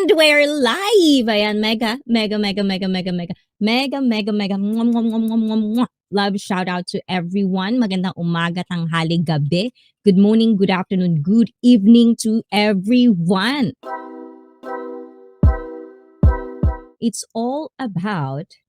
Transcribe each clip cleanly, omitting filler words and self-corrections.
And we're live! Ayan, mega, mega, mega, mega, mega, mega, mega, mega, mega, mwah, mwah, mwah, mwah, mwah, mwah. Love shout out to everyone. Magandang umaga, tanghali, gabi. Good morning, good afternoon, good evening to everyone. It's all about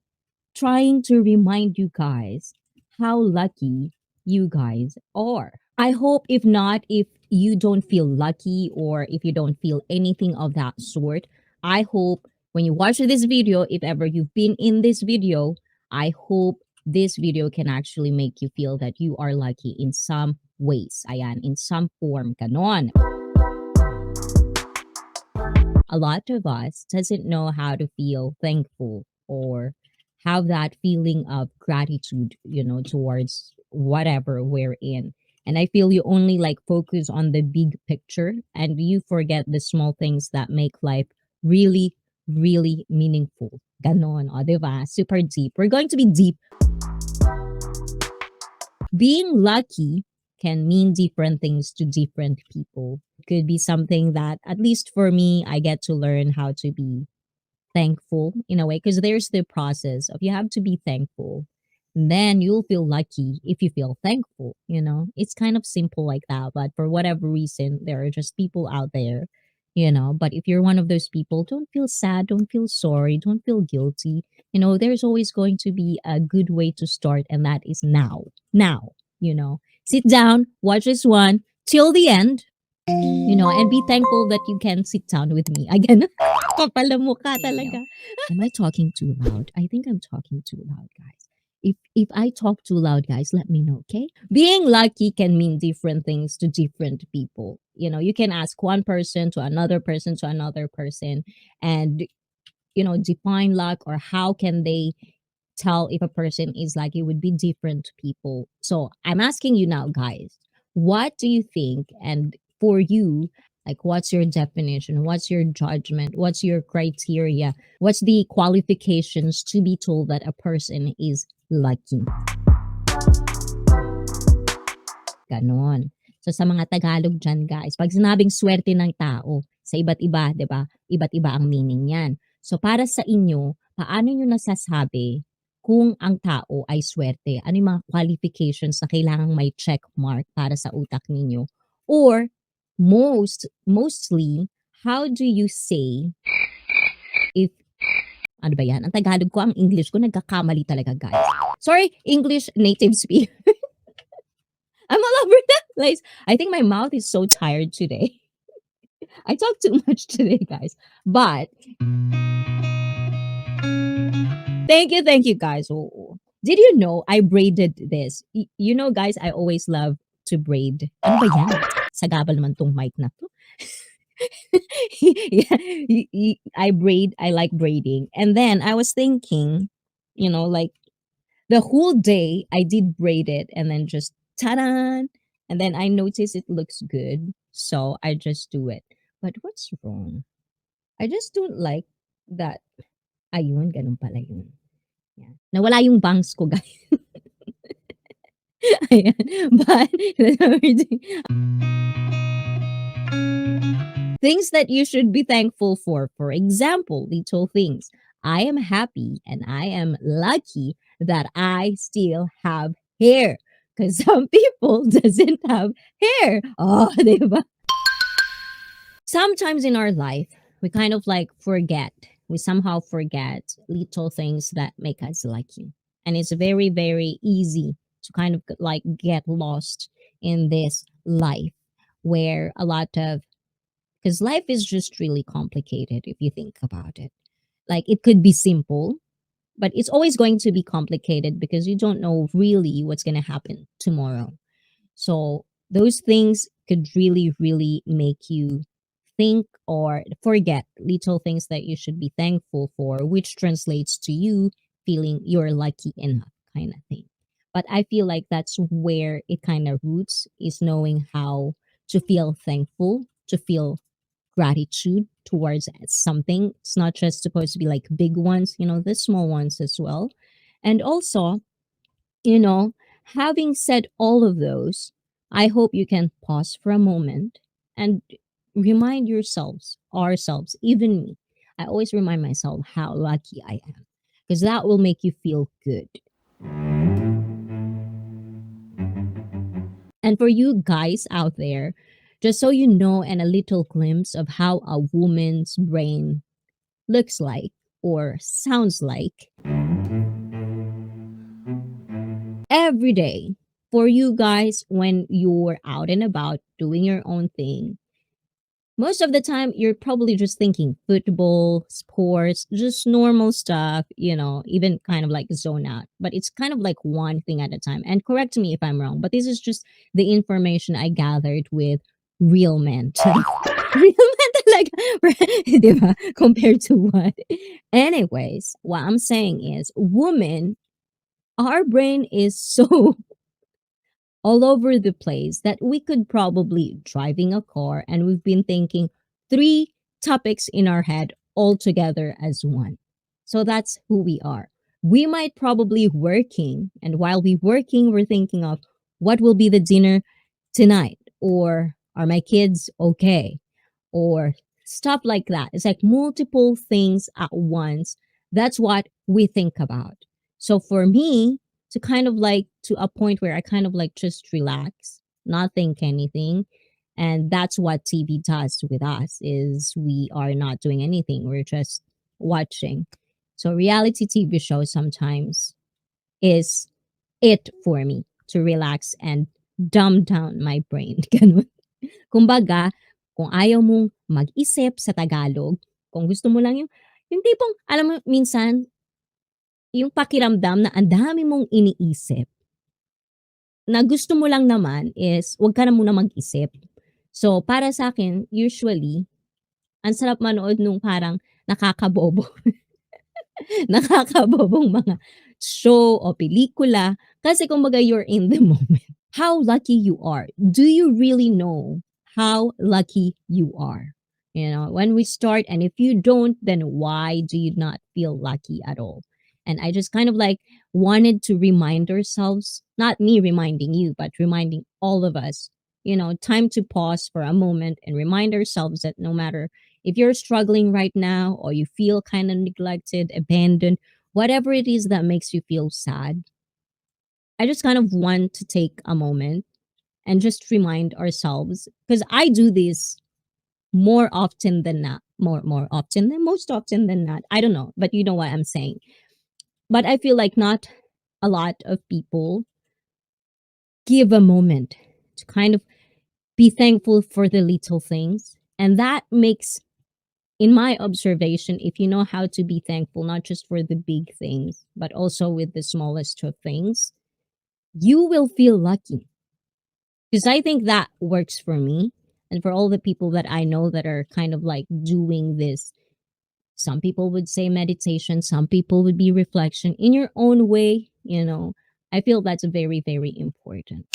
trying to remind you guys how lucky you guys are. I hope if not, if you don't feel lucky or if you don't feel anything of that sort, I hope when you watch this video, if ever you've been in this video, I hope this video can actually make you feel that you are lucky in some ways. Ayan, in some form, ganon. A lot of us doesn't know how to feel thankful or have that feeling of gratitude, towards whatever we're in. And I feel you only like focus on the big picture and you forget the small things that make life really, really meaningful. Ganon, o, diba? Super deep. We're going to be deep. Being lucky can mean different things to different people. It could be something that, at least for me, I get to learn how to be thankful in a way, because there's the process of you have to be thankful. Then you'll feel lucky if you feel thankful. It's kind of simple like that, but for whatever reason, there are just people out there. But if you're one of those people, don't feel sad, don't feel sorry, don't feel guilty. There's always going to be a good way to start, and that is now. Now. Sit down, watch this one till the end, and be thankful that you can sit down with me. Again, kapal na mukha talaga. Am I talking too loud? I think I'm talking too loud, guys. If I talk too loud, guys, let me know, okay? Being lucky can mean different things to different people. You can ask one person to another person to another person and define luck, or how can they tell if a person is lucky would be different people. So I'm asking you now, guys, what do you think? And for you, like, what's your definition? What's your judgment? What's your criteria? What's the qualifications to be told that a person is lucky? Ganon. So sa mga Tagalog dyan, guys, pag sinabing swerte ng tao, sa iba't iba, di ba? Iba't iba ang meaning yan. So para sa inyo, paano nyo nasasabi kung ang tao ay swerte? Ano yung mga qualifications na kailangang may check mark para sa utak ninyo? Or mostly, how do you say if ano ba yan? Ang Tagalog ko, ang English ko, nagkakamali talaga, guys. Sorry, English native speaker. I'm all over that place. I think my mouth is so tired today. I talk too much today, guys. But thank you, guys. Oh. Did you know I braided this? Guys, I always love to braid. Ano ba yan? Sagabal naman tong mic na to. Yeah, I like braiding. And then I was thinking, like the whole day I did braid it and then just ta-da! And then I noticed it looks good. So I just do it. But what's wrong? I just don't like that. Ayun, ganun pala yun. Yeah. Nawala yung bangs ko, guys. Ayan. But, things that you should be thankful for. For example, little things. I am happy and I am lucky that I still have hair. Because some people doesn't have hair. Oh, diba? Sometimes in our life, we kind of like forget. We somehow forget little things that make us lucky. And it's very, very easy to kind of like get lost in this life where a lot of, because life is just really complicated if you think about it. Like, it could be simple, but it's always going to be complicated because you don't know really what's going to happen tomorrow. So those things could really, really make you think or forget little things that you should be thankful for, which translates to you feeling you're lucky enough, kind of thing. But I feel like that's where it kind of roots, is knowing how to feel thankful, to feel gratitude towards something. It's not just supposed to be like big ones, the small ones as well. And also, having said all of those, I hope you can pause for a moment and remind ourselves, even me, I always remind myself how lucky I am because that will make you feel good. And for you guys out there, just so you know, and a little glimpse of how a woman's brain looks like or sounds like, every day for you guys when you're out and about doing your own thing, most of the time you're probably just thinking football, sports, just normal stuff, even kind of like zone out. But it's kind of like one thing at a time. And correct me if I'm wrong, but this is just the information I gathered with real men. Real men like diba? Compared to what? Anyways, what I'm saying is women, our brain is so all over the place that we could probably driving a car and we've been thinking three topics in our head all together as one. So that's who we are. We might probably working, and while we working we're thinking of what will be the dinner tonight, or are my kids okay, or stuff like that. It's like multiple things at once. That's what we think about. So for me, to kind of like to a point where I kind of like just relax, not think anything. And that's what TV does with us is we are not doing anything. We're just watching. So reality TV shows sometimes is it for me to relax and dumb down my brain. Ganun. Kumbaga, kung ayaw mong mag-isip sa Tagalog, kung gusto mo lang yung tipong, alam mo, minsan, yung pakiramdam na ang dami mong iniisip, na gusto mo lang naman is, wag ka na muna mag-isip. So, para sa akin, usually, ang sarap manood nung parang nakakabobo, nakakabobong mga show o pelikula, kasi kumbaga you're in the moment. How lucky you are. Do you really know how lucky you are? When we start, and if you don't, then why do you not feel lucky at all? And I just kind of like wanted to remind ourselves, not me reminding you, but reminding all of us, time to pause for a moment and remind ourselves that no matter if you're struggling right now or you feel kind of neglected, abandoned, whatever it is that makes you feel sad, I just kind of want to take a moment and just remind ourselves, because I do this more often than not, more often than most often than not. I don't know, but you know what I'm saying. But I feel like not a lot of people give a moment to kind of be thankful for the little things. And that makes, in my observation, if you know how to be thankful, not just for the big things, but also with the smallest of things, you will feel lucky. Because I think that works for me and for all the people that I know that are kind of like doing this. Some people would say meditation, some people would be reflection in your own way. I feel that's very, very important.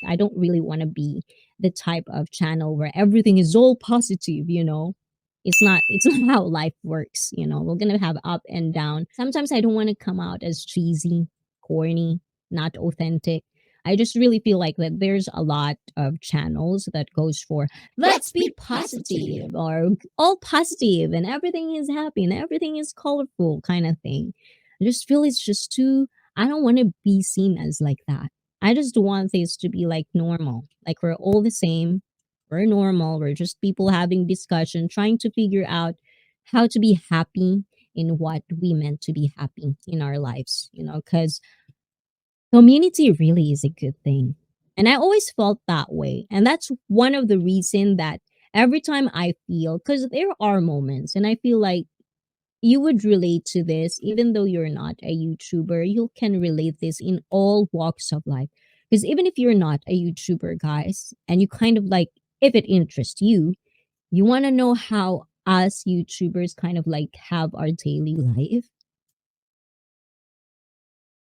I don't really want to be the type of channel where everything is all positive. It's not how life works. We're gonna have up and down. Sometimes I don't want to come out as cheesy, corny, not authentic. I just really feel like that there's a lot of channels that goes for let's be positive or all positive and everything is happy and everything is colorful kind of thing. I just feel it's just too, I don't want to be seen as like that. I just want things to be like normal. Like we're all the same. We're normal. We're just people having discussion, trying to figure out how to be happy in what we meant to be happy in our lives, because community really is a good thing. And I always felt that way. And that's one of the reason that every time I feel, because there are moments and I feel like you would relate to this, even though you're not a YouTuber, you can relate this in all walks of life. Because even if you're not a YouTuber, guys, and you kind of like, if it interests you, you want to know how us YouTubers kind of like have our daily life.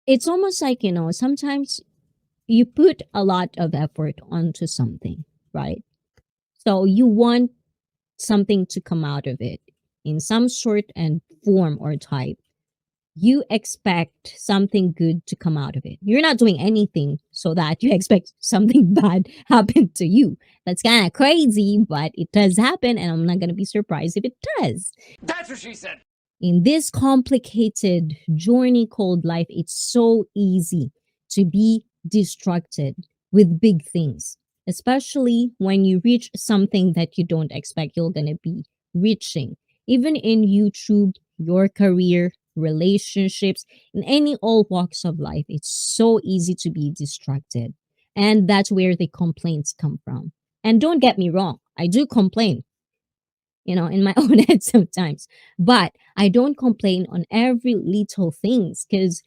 It's almost like, sometimes you put a lot of effort onto something, right? So you want something to come out of it in some sort and form or type. you expect something good to come out of it. You're not doing anything so that you expect something bad happen to you. That's kind of crazy, but it does happen, and I'm not going to be surprised if it does. That's what she said. In this complicated journey called life, it's so easy to be distracted with big things, especially when you reach something that you don't expect you're going to be reaching. Even in YouTube, your career, relationships, in any all walks of life, it's so easy to be distracted. And that's where the complaints come from. And don't get me wrong, I do complain, in my own head sometimes. But I don't complain on every little things because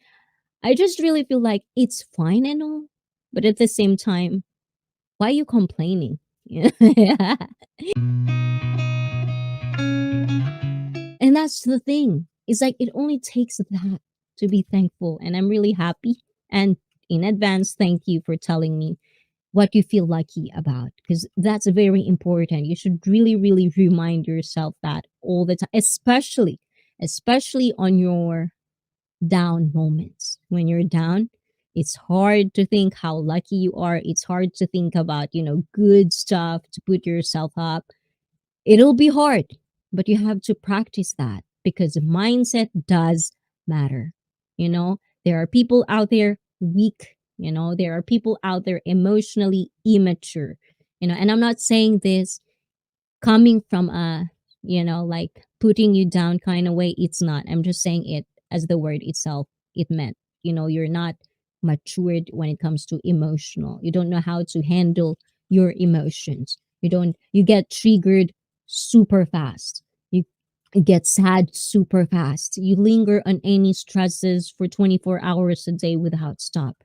I just really feel like it's fine and all. But at the same time, why are you complaining? Yeah. And that's the thing. It's like it only takes that to be thankful. And I'm really happy. And in advance, thank you for telling me what you feel lucky about because that's very important. You should really, really remind yourself that all the time, especially on your down moments. When you're down, it's hard to think how lucky you are. It's hard to think about, good stuff to put yourself up. It'll be hard, but you have to practice that because mindset does matter. There are people out there weak, there are people out there emotionally immature, and I'm not saying this coming from a, like putting you down kind of way. It's not. I'm just saying it as the word itself, it meant. You're not matured when it comes to emotional. You don't know how to handle your emotions. You get triggered super fast. You get sad super fast. You linger on any stresses for 24 hours a day without stop.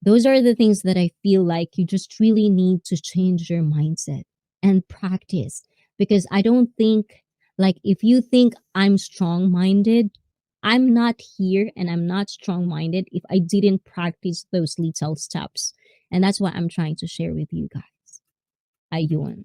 Those are the things that I feel like you just really need to change your mindset and practice. Because I don't think, like, if you think I'm strong minded, I'm not here and I'm not strong minded if I didn't practice those little steps. And that's what I'm trying to share with you guys. Ayun.